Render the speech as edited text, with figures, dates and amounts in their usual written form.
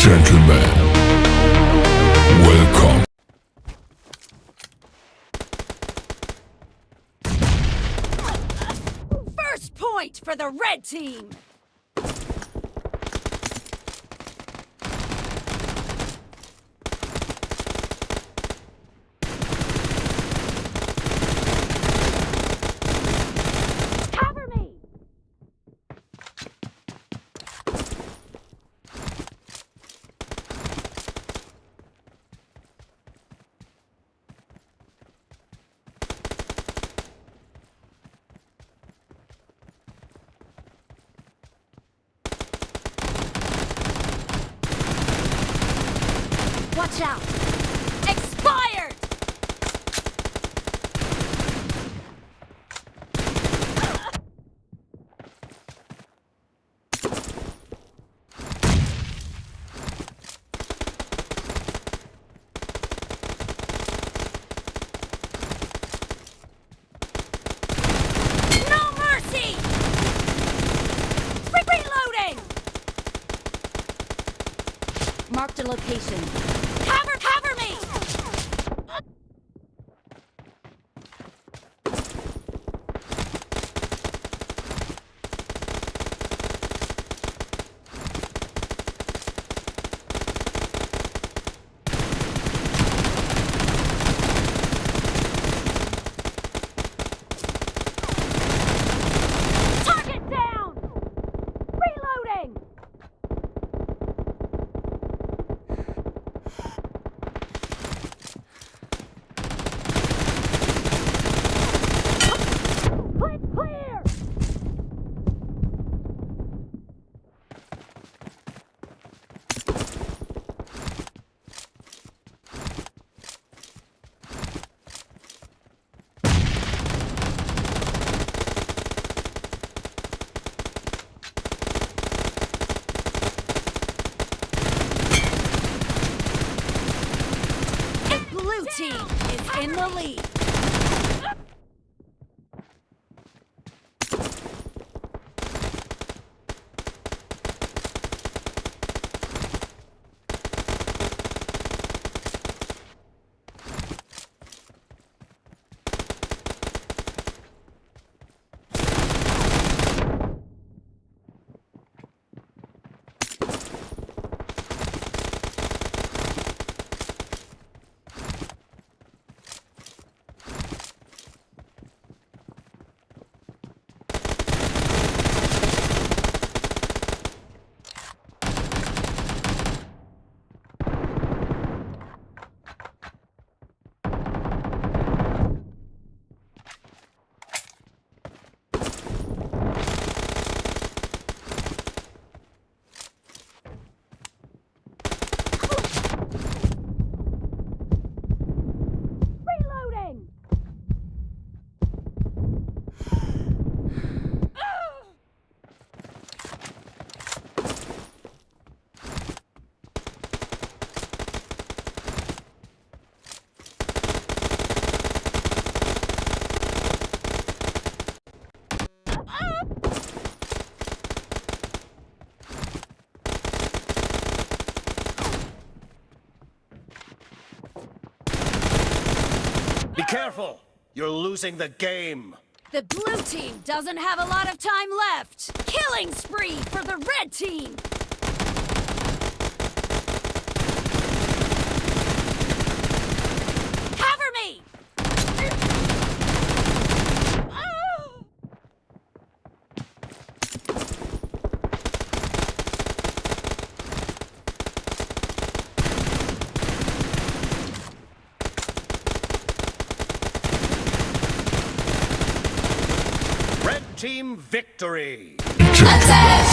gentlemen, welcome. First point for the red team! Watch out! Expired! No mercy! Reloading! Marked a location. Cover me! Target down! Reloading! Clear! The blue team is in the lead. Be careful! You're losing the game! The blue team doesn't have a lot of time left. Killing spree for the red team. Cover me! Team victory! Gentlemen,